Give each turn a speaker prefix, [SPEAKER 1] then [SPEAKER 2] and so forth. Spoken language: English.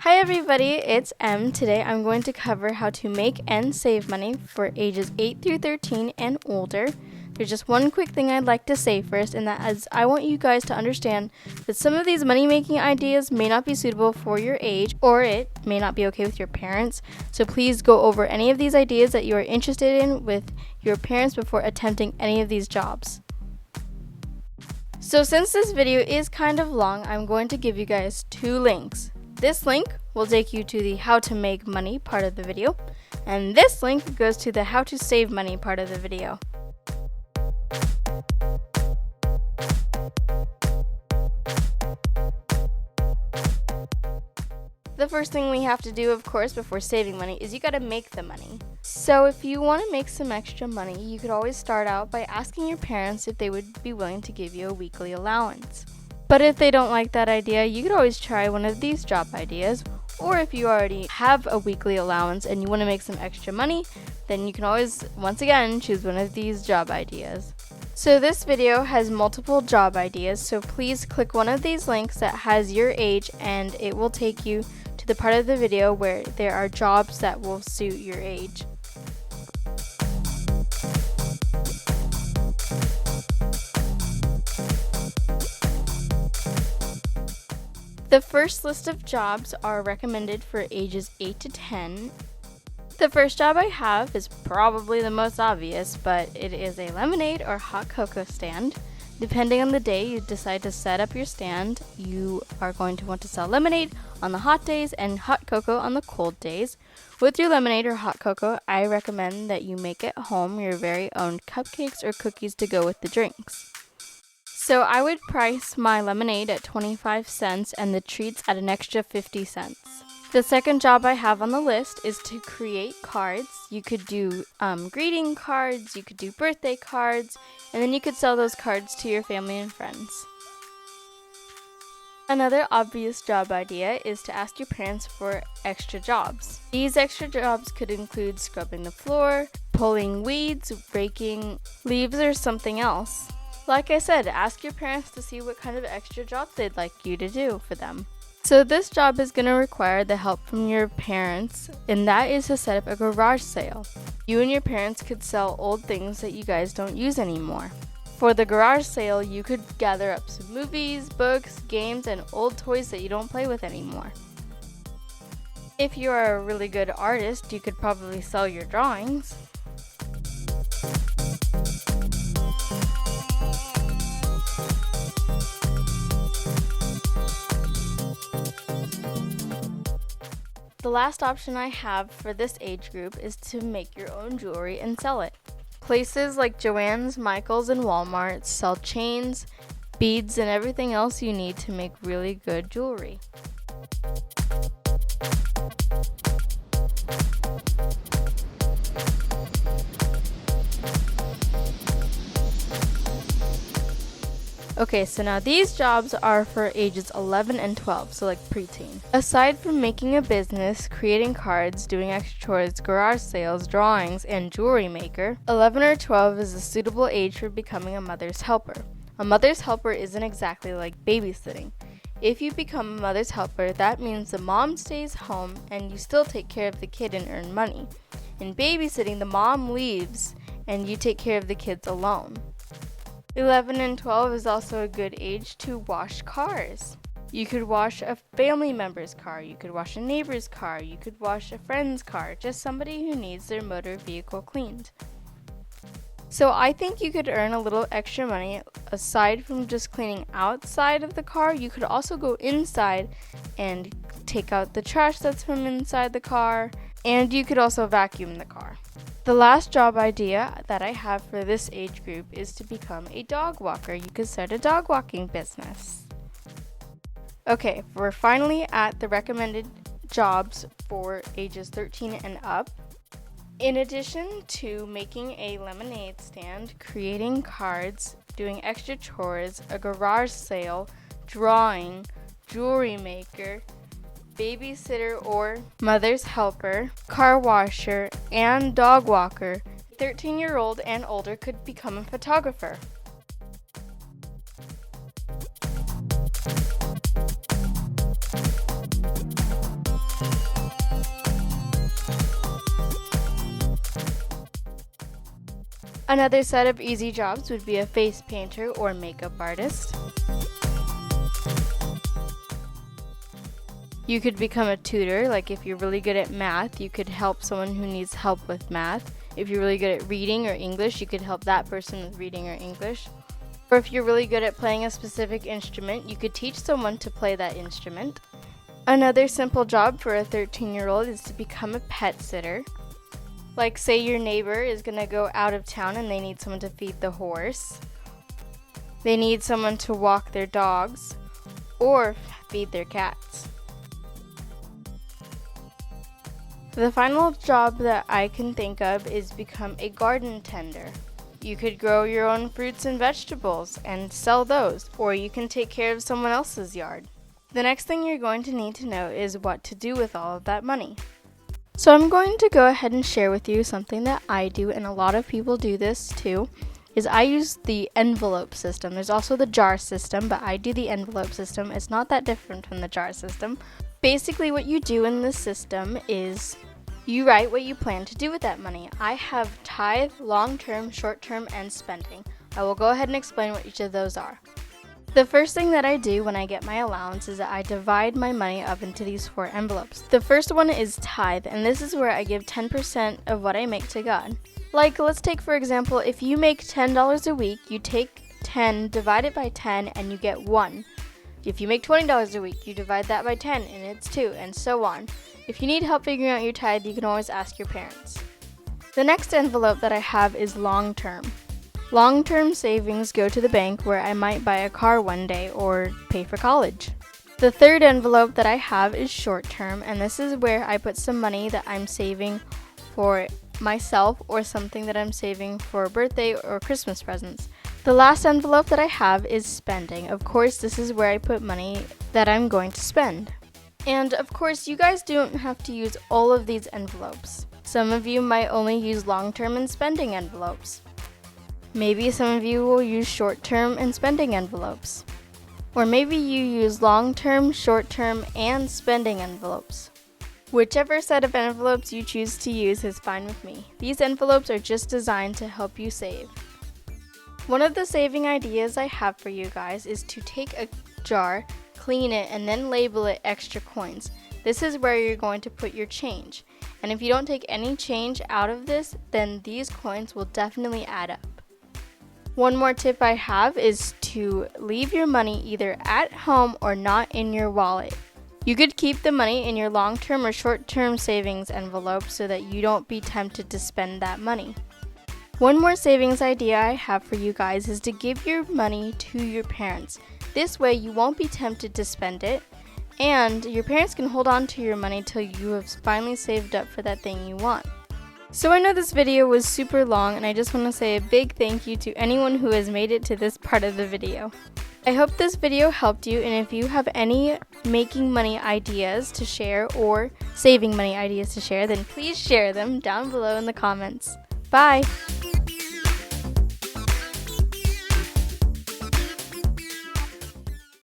[SPEAKER 1] Hi everybody, it's Em. Today I'm going to cover how to make and save money for ages 8 through 13 and older. There's just one quick thing I'd like to say first, and that is I want you guys to understand that some of these money-making ideas may not be suitable for your age, or it may not be okay with your parents. So please go over any of these ideas that you are interested in with your parents before attempting any of these jobs. So since this video is kind of long, I'm going to give you guys two links. This link will take you to the how to make money part of the video, and this link goes to the how to save money part of the video. The first thing we have to do, of course, before saving money is you gotta make the money. So if you want to make some extra money, you could always start out by asking your parents if they would be willing to give you a weekly allowance. But if they don't like that idea, you could always try one of these job ideas. Or if you already have a weekly allowance and you want to make some extra money, then you can always, once again, choose one of these job ideas. So this video has multiple job ideas, so please click one of these links that has your age and it will take you to the part of the video where there are jobs that will suit your age. The first list of jobs are recommended for ages 8 to 10. The first job I have is probably the most obvious, but it is a lemonade or hot cocoa stand. Depending on the day you decide to set up your stand, you are going to want to sell lemonade on the hot days and hot cocoa on the cold days. With your lemonade or hot cocoa, I recommend that you make at home your very own cupcakes or cookies to go with the drinks. So I would price my lemonade at 25 cents and the treats at an extra 50 cents. The second job I have on the list is to create cards. You could do greeting cards, you could do birthday cards, and then you could sell those cards to your family and friends. Another obvious job idea is to ask your parents for extra jobs. These extra jobs could include scrubbing the floor, pulling weeds, raking leaves, or something else. Like I said, ask your parents to see what kind of extra jobs they'd like you to do for them. So this job is going to require the help from your parents, and that is to set up a garage sale. You and your parents could sell old things that you guys don't use anymore. For the garage sale, you could gather up some movies, books, games, and old toys that you don't play with anymore. If you are a really good artist, you could probably sell your drawings. The last option I have for this age group is to make your own jewelry and sell it. Places like Joann's, Michael's, and Walmart sell chains, beads, and everything else you need to make really good jewelry. Okay, so now these jobs are for ages 11 and 12, so like preteen. Aside from making a business, creating cards, doing extra chores, garage sales, drawings, and jewelry maker, 11 or 12 is a suitable age for becoming a mother's helper. A mother's helper isn't exactly like babysitting. If you become a mother's helper, that means the mom stays home and you still take care of the kid and earn money. In babysitting, the mom leaves and you take care of the kids alone. 11 and 12 is also a good age to wash cars. You could wash a family member's car, you could wash a neighbor's car, you could wash a friend's car, just somebody who needs their motor vehicle cleaned. So I think you could earn a little extra money aside from just cleaning outside of the car. You could also go inside and take out the trash that's from inside the car, and you could also vacuum the car. The last job idea that I have for this age group is to become a dog walker. You could start a dog walking business. Okay, we're finally at the recommended jobs for ages 13 and up. In addition to making a lemonade stand, creating cards, doing extra chores, a garage sale, drawing, jewelry maker, babysitter or mother's helper, car washer, and dog walker, 13-year-old and older could become a photographer. Another set of easy jobs would be a face painter or makeup artist. You could become a tutor, like if you're really good at math, you could help someone who needs help with math. If you're really good at reading or English, you could help that person with reading or English. Or if you're really good at playing a specific instrument, you could teach someone to play that instrument. Another simple job for a 13-year-old is to become a pet sitter. Like say your neighbor is going to go out of town and they need someone to feed the horse. They need someone to walk their dogs or feed their cats. The final job that I can think of is become a garden tender. You could grow your own fruits and vegetables and sell those, or you can take care of someone else's yard. The next thing you're going to need to know is what to do with all of that money. So I'm going to go ahead and share with you something that I do, and a lot of people do this too, is I use the envelope system. There's also the jar system, but I do the envelope system. It's not that different from the jar system. Basically what you do in this system is you write what you plan to do with that money. I have tithe, long-term, short-term, and spending. I will go ahead and explain what each of those are. The first thing that I do when I get my allowance is that I divide my money up into these 4 envelopes. The first one is tithe, and this is where I give 10% of what I make to God. Like, let's take for example, if you make $10 a week, you take 10, divide it by 10, and you get 1. If you make $20 a week, you divide that by 10, and it's 2, and so on. If you need help figuring out your tithe, you can always ask your parents. The next envelope that I have is long-term. Long-term savings go to the bank where I might buy a car one day or pay for college. The third envelope that I have is short-term, and this is where I put some money that I'm saving for myself or something that I'm saving for birthday or Christmas presents. The last envelope that I have is spending. Of course, this is where I put money that I'm going to spend. And of course, you guys don't have to use all of these envelopes. Some of you might only use long-term and spending envelopes. Maybe some of you will use short-term and spending envelopes. Or maybe you use long-term, short-term, and spending envelopes. Whichever set of envelopes you choose to use is fine with me. These envelopes are just designed to help you save. One of the saving ideas I have for you guys is to take a jar, clean it, and then label it extra coins. This is where you're going to put your change. And if you don't take any change out of this, then these coins will definitely add up. One more tip I have is to leave your money either at home or not in your wallet. You could keep the money in your long-term or short-term savings envelope so that you don't be tempted to spend that money. One more savings idea I have for you guys is to give your money to your parents. This way you won't be tempted to spend it, and your parents can hold on to your money till you have finally saved up for that thing you want. So I know this video was super long, and I just want to say a big thank you to anyone who has made it to this part of the video. I hope this video helped you, and if you have any making money ideas to share or saving money ideas to share, then please share them down below in the comments. Bye!